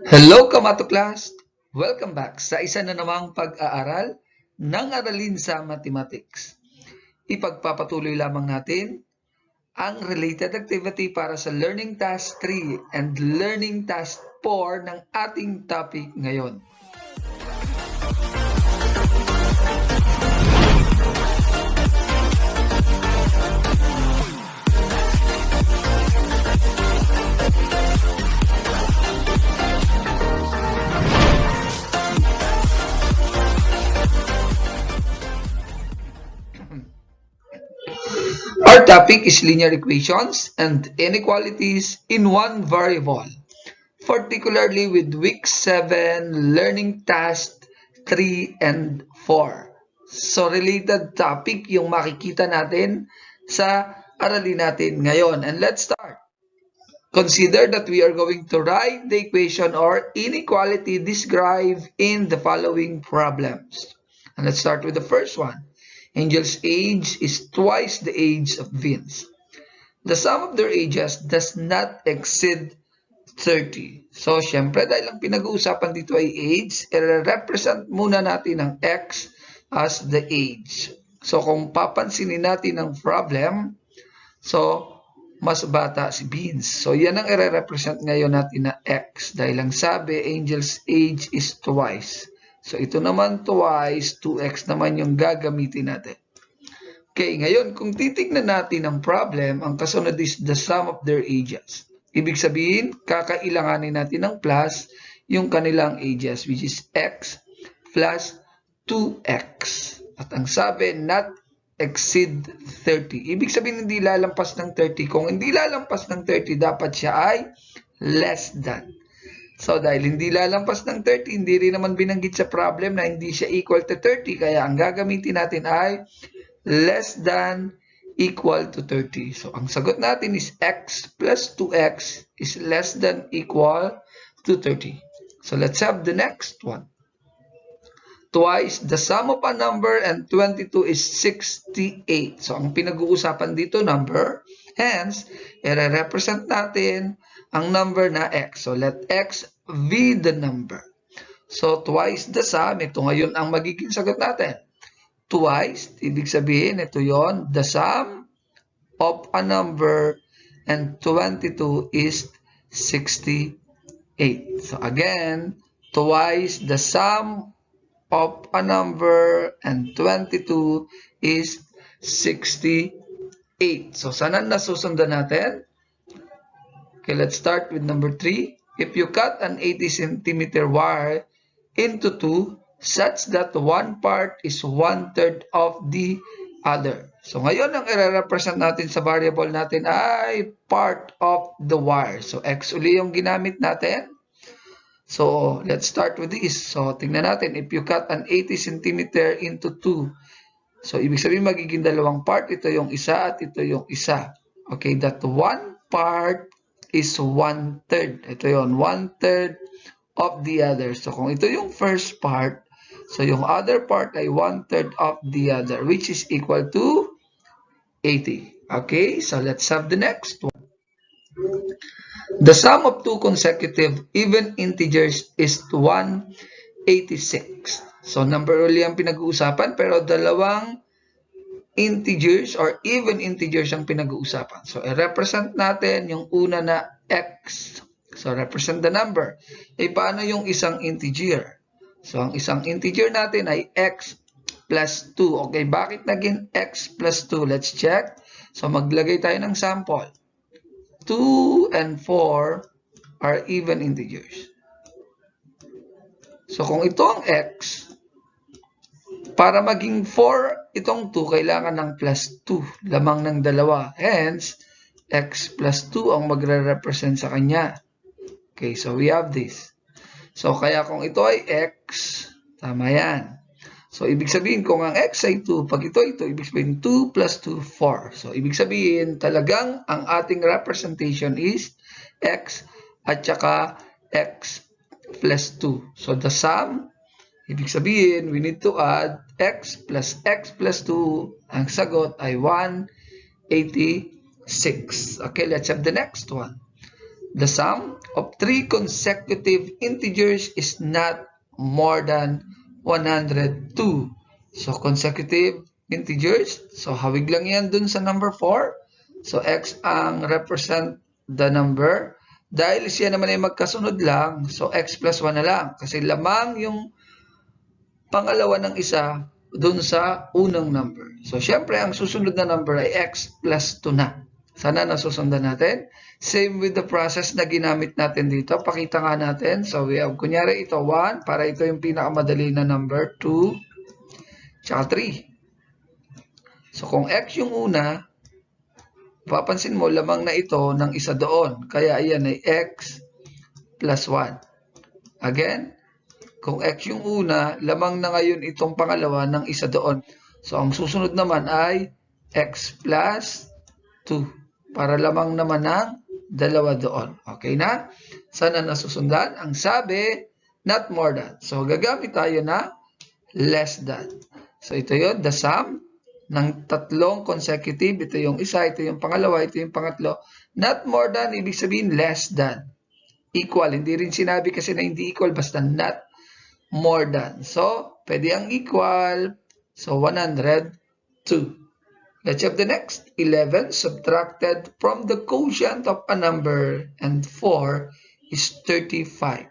Hello, Kamato Class! Welcome back sa isa na namang pag-aaral ng aralin sa mathematics. Ipagpapatuloy lamang natin ang related activity para sa Learning Task 3 and Learning Task 4 ng ating topic ngayon. Our topic is linear equations and inequalities in one variable, particularly with week 7 learning task 3 and 4. So related topic yung makikita natin sa aralin natin ngayon. And let's start. Consider that we are going to write the equation or inequality described in the following problems. And let's start with the first one. Angel's age is twice the age of Vince. The sum of their ages does not exceed 30. So, syempre, dahil ang pinag-uusapan dito ay age, i-represent muna natin ang x as the age. So, kung papansinin natin ang problem, so, mas bata si Vince. So, yan ang i-represent ngayon natin na x. Dahil ang sabi, Angel's age is twice. So, ito naman twice, 2x naman yung gagamitin natin. Okay, ngayon, kung titignan natin ang problem, ang kasunod is the sum of their ages. Ibig sabihin, kakailanganin natin ng plus yung kanilang ages, which is x plus 2x. At ang sabi, not exceed 30. Ibig sabihin, hindi lalampas ng 30. Kung hindi lalampas ng 30, dapat siya ay less than. So, dahil hindi lalampas ng 30, hindi rin naman binanggit sa problem na hindi siya equal to 30. Kaya ang gagamitin natin ay less than equal to 30. So, ang sagot natin is x plus 2x is less than equal to 30. So, let's have the next one. Twice the sum of a number and 22 is 68. So, ang pinag-uusapan dito, number. Hence, i-represent natin ang number na x. So, let x be the number. So, twice the sum. Ito ngayon ang magiging sagot natin. Twice, ibig sabihin, ito yon, the sum of a number and 22 is 68. So, again, twice the sum of a number and 22 is 68. So, saan nasusundan natin? Okay, let's start with number 3. If you cut an 80 centimeter wire into two such that one part is 1/3 of the other. So, ngayon ang i-represent natin sa variable natin ay part of the wire. So, x uli yung ginamit natin. So, let's start with this. So, tingnan natin. If you cut an 80 centimeter into two. So, ibig sabihin magiging dalawang part. Ito yung isa at ito yung isa. Okay, that one part is 1/3. Ito yon, 1/3 of the other. So, kung ito yung first part, so yung other part ay 1/3 of the other, which is equal to 80. Okay, so let's have the next one. The sum of two consecutive even integers is 186. So, number uli ang pinag-uusapan, pero dalawang integers or even integers ang pinag-uusapan. So, i-represent natin yung una na x. So, represent the number. Eh, paano yung isang integer? So, ang isang integer natin ay x plus 2. Okay, bakit naging x plus 2? Let's check. So, maglagay tayo ng sample. 2 and 4 are even integers. So, kung ito ang x, para maging 4, itong 2, kailangan ng plus 2. Lamang ng dalawa. Hence, x plus 2 ang magre-represent sa kanya. Okay, so we have this. So, kaya kung ito ay x, tama yan. So, ibig sabihin, kung ang x ay 2, pag ito, ibig sabihin 2 plus 2, 4. So, ibig sabihin, talagang ang ating representation is x at saka x plus 2. So, the sum, ibig sabihin, we need to add x plus 2. Ang sagot ay 186. Okay, let's have the next one. The sum of 3 consecutive integers is not more than 102. So, consecutive integers. So, hawig lang yan dun sa number 4. So, x ang represent the number. Dahil siya naman ay magkasunod lang, so x plus 1 na lang. Kasi lamang yung pangalawa ng isa dun sa unang number. So, syempre, ang susunod na number ay x plus 2 na. Sana nasusundan natin. Same with the process na ginamit natin dito. Pakita nga natin. So, we have, kunyari, ito 1, para ito yung pinakamadali na number, 2, tsaka 3. So, kung x yung una, papansin mo, lamang na ito ng isa doon. Kaya, ayan ay x plus 1. Again, kung x yung una, lamang na ngayon itong pangalawa ng isa doon. So, ang susunod naman ay x plus 2. Para lamang naman ng dalawa doon. Okay na? Sana nasusundan. Ang sabi, not more than. So, gagamit tayo na less than. So, ito yun, the sum ng tatlong consecutive. Ito yung isa, ito yung pangalawa, ito yung pangatlo. Not more than, ibig sabihin less than. Equal. Hindi rin sinabi kasi na hindi equal, basta not more than. So, pwede ang equal. So, 102. Let's have the next. 11 subtracted from the quotient of a number and 4 is 35.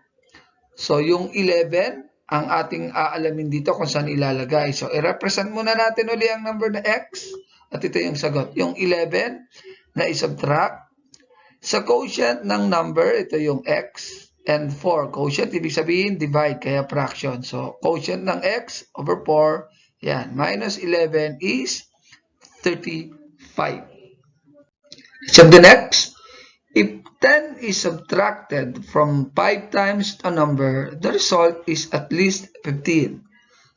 So, yung 11, ang ating aalamin dito kung saan ilalagay. So, i-represent muna natin uli ang number na x. At ito yung sagot. Yung 11 na i-subtract. Sa quotient ng number, ito yung x. And 4, quotient, ibig sabihin, divide, kaya fraction. So, quotient ng x over 4, yan, minus 11 is 35. Let's have the next. If 10 is subtracted from 5 times a number, the result is at least 15.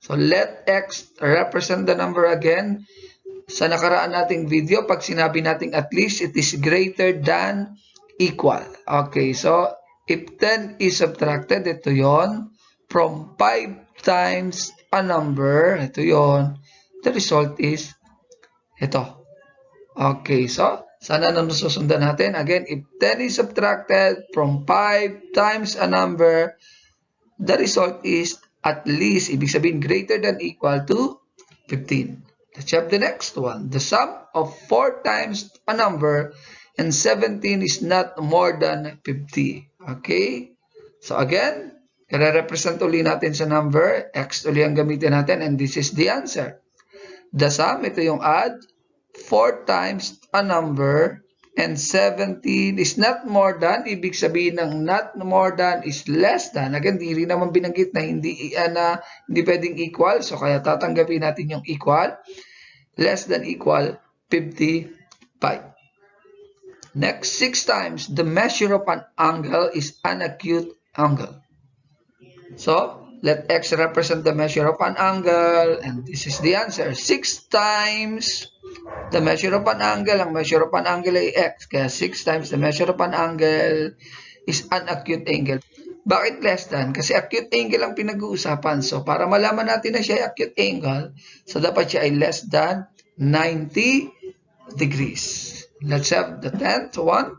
So, let x represent the number again. Sa nakaraan nating video, pag sinabi nating at least, it is greater than equal. Okay, so, if 10 is subtracted, ito yon, from 5 times a number, ito yon, the result is ito. Okay, so, sana na nasusundan natin. Again, if 10 is subtracted from 5 times a number, the result is at least, ibig sabihin, greater than equal to 15. Let's have the next one. The sum of 4 times a number and 17 is not more than 50. Okay? So again, i-represent uli natin sa number. X uli ang gamitin natin and this is the answer. The sum, ito yung add. 4 times a number and 17 is not more than. Ibig sabihin ng not more than is less than. Again, di rin naman binanggit na hindi pwedeng equal. So kaya tatanggapin natin yung equal. Less than equal 55. Next, 6 times the measure of an angle is an acute angle. So, let x represent the measure of an angle, and this is the answer. 6 times the measure of an angle. Ang measure of an angle ay x. Kaya 6 times the measure of an angle is an acute angle. Bakit less than? Kasi acute angle ang pinag-uusapan. So, para malaman natin na siya ay acute angle, so dapat siya ay less than 90 degrees. Let's have the 10th one.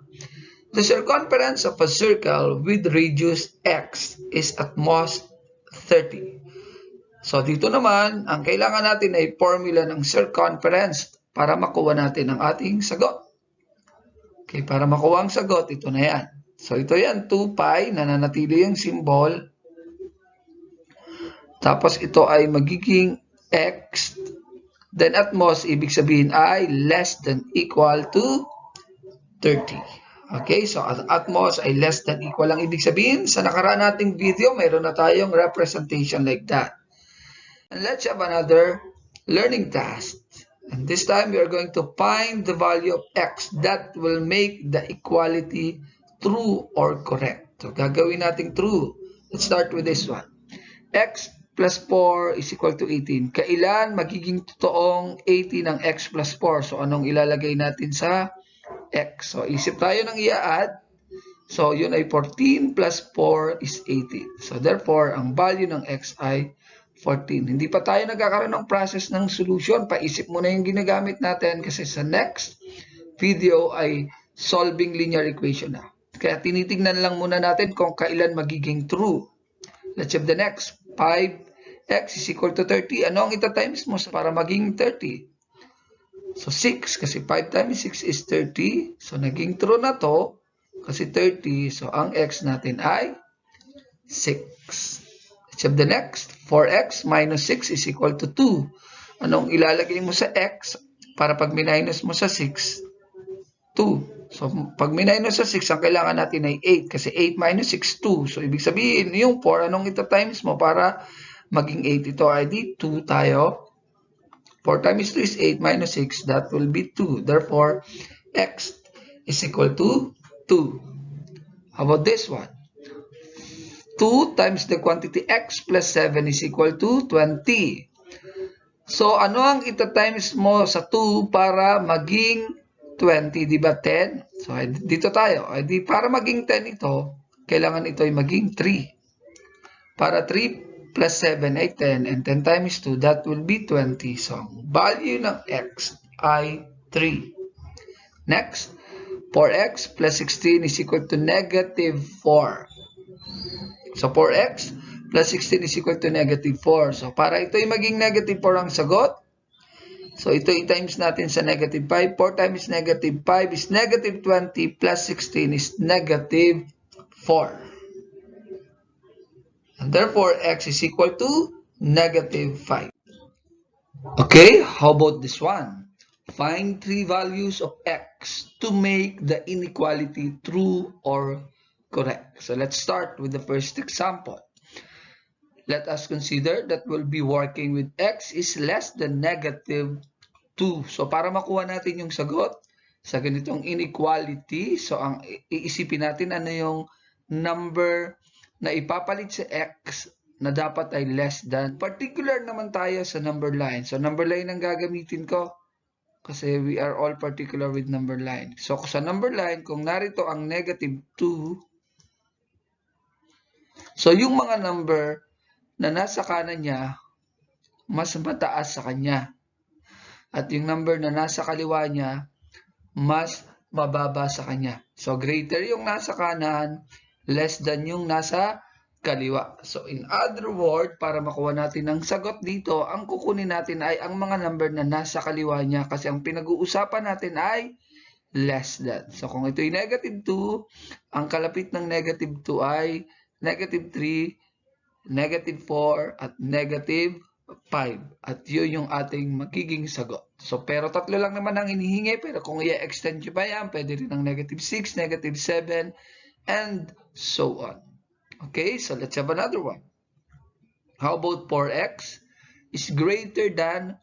The circumference of a circle with radius x is at most 30. So, dito naman, ang kailangan natin ay formula ng circumference para makuha natin ang ating sagot. Okay, para makuha ang sagot, ito na yan. So, ito yan, 2 pi, nananatili yung symbol. Tapos, ito ay magiging x. Then, at most, ibig sabihin ay less than equal to 30. Okay, so at most ay less than equal ang ibig sabihin. Sa nakaraan nating video, mayroon na tayong representation like that. And let's have another learning task. And this time, we are going to find the value of x that will make the equality true or correct. So, gagawin natin true. Let's start with this one. X plus 4 is equal to 18. Kailan magiging totoong 18 ang x plus 4? So, anong ilalagay natin sa x? So, isip tayo ng i-add. So, yun ay 14 plus 4 is 18. So, therefore, ang value ng x ay 14. Hindi pa tayo nagkakaroon ng process ng solution. Paisip muna yung ginagamit natin kasi sa next video ay solving linear equation na. Kaya tinitingnan lang muna natin kung kailan magiging true. Let's have the next. 5x is equal to 30. Ano ang ita-times mo para maging 30? So 6, kasi 5 times 6 is 30. So naging true na to, kasi 30. So ang x natin ay 6. Let's have the next. 4x minus 6 is equal to 2. Anong ilalagay mo sa x para pag minus mo sa 6? 2. So, pag minus sa 6, ang kailangan natin ay 8. Kasi 8 minus 6, 2. So, ibig sabihin, yung 4, anong ita-times mo para maging 8? Ito ay di 2 tayo. 4 times 2 is 8 minus 6. That will be 2. Therefore, x is equal to 2. How about this one? 2 times the quantity x plus 7 is equal to 20. So, ano ang ita-times mo sa 2 para maging 20, di ba 10? So, dito tayo. Di para maging 10 ito, kailangan ito ay maging 3. Para 3 plus 7 ay 10, and 10 times 2, that will be 20. So, value ng x ay 3. Next, 4x plus 16 is equal to negative 4. So, 4x plus 16 is equal to negative 4. So, para ito ay maging negative 4 ang sagot, so, ito i-times natin sa negative 5. 4 times negative 5 is negative 20 plus 16 is negative 4. And therefore, x is equal to negative 5. Okay, how about this one? Find 3 values of x to make the inequality true or correct. So, let's start with the first example. Let us consider that we'll be working with x is less than negative 2. So, para makuha natin yung sagot sa ganitong inequality, so ang iisipin natin ano yung number na ipapalit sa x na dapat ay less than. Particular naman tayo sa number line. So, number line ang gagamitin ko kasi we are all particular with number line. So, sa number line, kung narito ang negative 2, so yung mga number na nasa kanan niya, mas mataas sa kanya. At yung number na nasa kaliwa niya, mas mababa sa kanya. So, greater yung nasa kanan, less than yung nasa kaliwa. So, in other word, para makuha natin ang sagot dito, ang kukunin natin ay ang mga number na nasa kaliwa niya kasi ang pinag-uusapan natin ay less than. So, kung ito ay negative 2, ang kalapit ng negative 2 ay negative 3, negative 4, at negative 5. At yun yung ating magiging sagot. So, pero tatlo lang naman ang inihingi. Pero kung i-extend nyo pa yan, pwede rin ng negative 6, negative 7, and so on. Okay, so let's have another one. How about 4x is greater than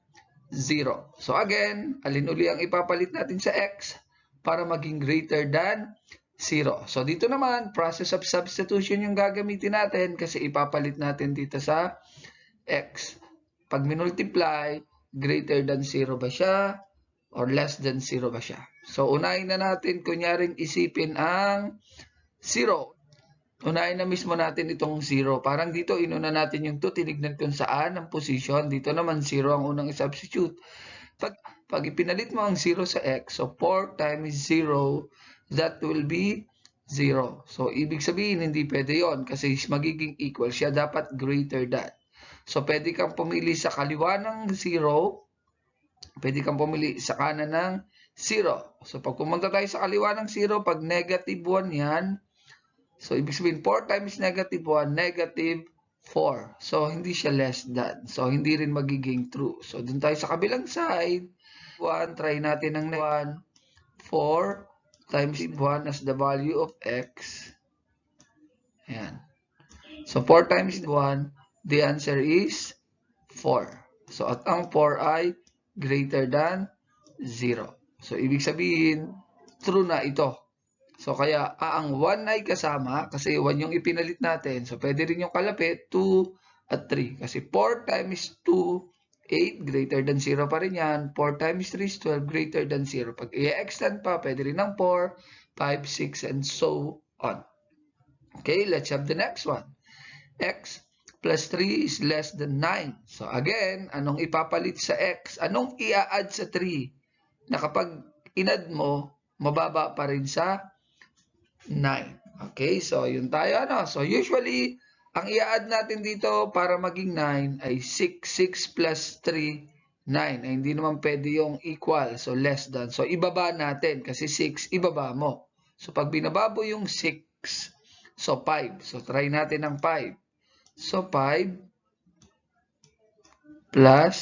0? So again, alin uli ang ipapalit natin sa x para maging greater than 0. So, dito naman, process of substitution yung gagamitin natin kasi ipapalit natin dito sa x. Pag minultiply, greater than 0 ba siya or less than 0 ba siya? So, unahin na natin, kunyaring isipin ang 0. Unahin na mismo natin itong 0. Parang dito, inuna natin yung 2, tinignan kung saan ang position. Dito naman, 0 ang unang i-substitute. Pag ipinalit mo ang 0 sa x, so 4 times 0, that will be 0. So, ibig sabihin, hindi pwede yon kasi magiging equal siya. Dapat greater than. So, pwede kang pumili sa kaliwa ng 0. Pwede kang pumili sa kanan ng 0. So, pag pumunta tayo sa kaliwa ng 0, pag negative 1 yan, so, ibig sabihin, 4 times negative 1, negative 4. So, hindi siya less than. So, hindi rin magiging true. So, dun tayo sa kabilang side. 1, try natin ng 1. 4 times 1 as the value of x. Ayan. So, 4 times 1, the answer is 4. So, at ang 4 ay greater than 0. So, ibig sabihin, true na ito. So, kaya ang 1 ay kasama kasi 1 yung ipinalit natin. So, pwede rin yung kalapit, 2 at 3. Kasi 4 times 2, 8, greater than 0 pa rin yan. 4 times 3 is 12, greater than 0. Pag i-extend pa, pwede rin ng 4, 5, 6, and so on. Okay, let's have the next one. X plus 3 is less than 9. So, again, anong ipapalit sa x? Anong i-add sa 3? Na kapag in-add mo, mababa pa rin sa 9. Okay, so yun tayo, ano? So usually, ang i-add natin dito para maging 9 ay 6. 6 plus 3, 9. Ay, hindi naman pwede yung equal, so less than. So ibaba natin kasi 6, ibaba mo. So pag binaba mo yung 6, so 5. So try natin ang 5. So 5 plus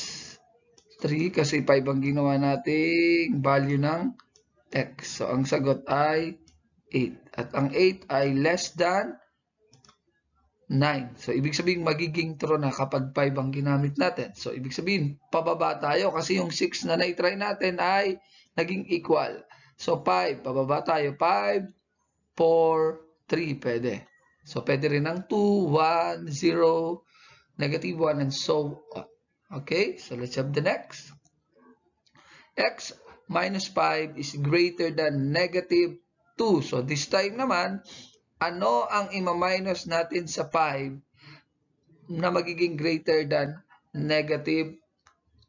3 kasi 5 ang ginawa nating value ng x. So ang sagot ay 8. At ang 8 ay less than 9. So ibig sabihin magiging true na kapag 5 ang ginamit natin. So ibig sabihin pababa tayo kasi yung 6 na na-try natin ay naging equal. So 5, pababa tayo. 5, 4, 3 pwede. So pwede rin ng 2, 1, 0, negative 1, and so on. Okay, so let's have the next. X minus 5 is greater than negative 2. So this time naman, ano ang ima-minus natin sa 5 na magiging greater than negative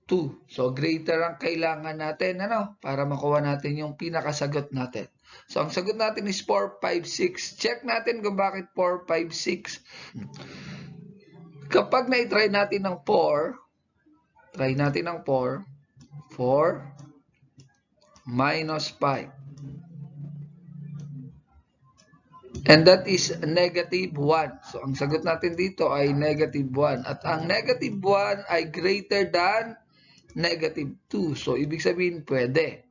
2? So greater ang kailangan natin, ano, para makuha natin yung pinakasagot natin. So ang sagot natin is 4, 5, 6. Check natin kung bakit 4, 5, 6. Kapag na-try natin ng 4, try natin ng 4, 4 minus 5. And that is negative 1. So, ang sagot natin dito ay negative 1. At ang negative 1 ay greater than negative 2. So, ibig sabihin pwede.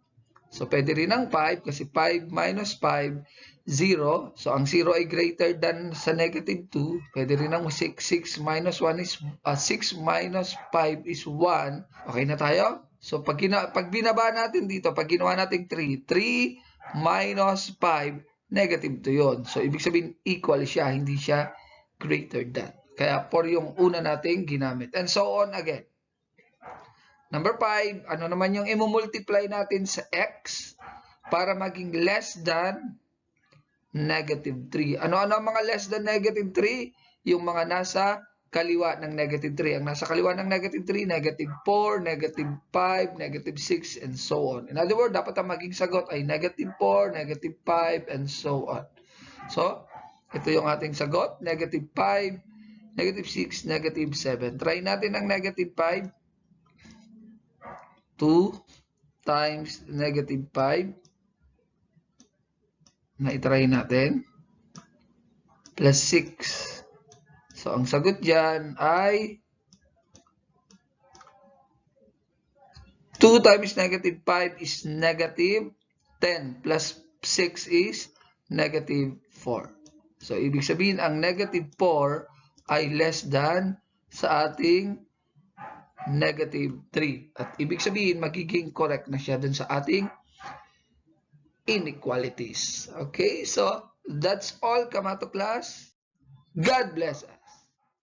So, pwede rin ang 5 kasi 5 minus 5, 0. So, ang 0 ay greater than sa negative 2. Pwede rin ang 6. 6 minus 1 is 6 minus 5 is 1. Okay na tayo? So, pag binaba natin dito, pag ginawa natin 3, 3 minus 5, negative 2 yun. So, ibig sabihin equal siya, hindi siya greater than. Kaya 4 yung una nating ginamit. And so on again. Number 5, ano naman yung i-multiply natin sa x para maging less than negative 3. Ano-ano ang mga less than negative 3? Yung mga nasa kaliwa ng negative 3. Ang nasa kaliwa ng negative 3, negative 4, negative 5, negative 6, and so on. In other words, dapat ang maging sagot ay negative 4, negative 5, and so on. So, ito yung ating sagot. Negative 5, negative 6, negative 7. Try natin ang negative 5. 2 times negative 5. Na-try natin. Plus 6. So, ang sagot dyan ay 2 times negative 5 is negative 10. Plus 6 is negative 4. So, ibig sabihin, ang negative 4 ay less than sa ating negative 3. At ibig sabihin, magiging correct na siya dun sa ating inequalities. Okay, so that's all, Kamato class. God bless us.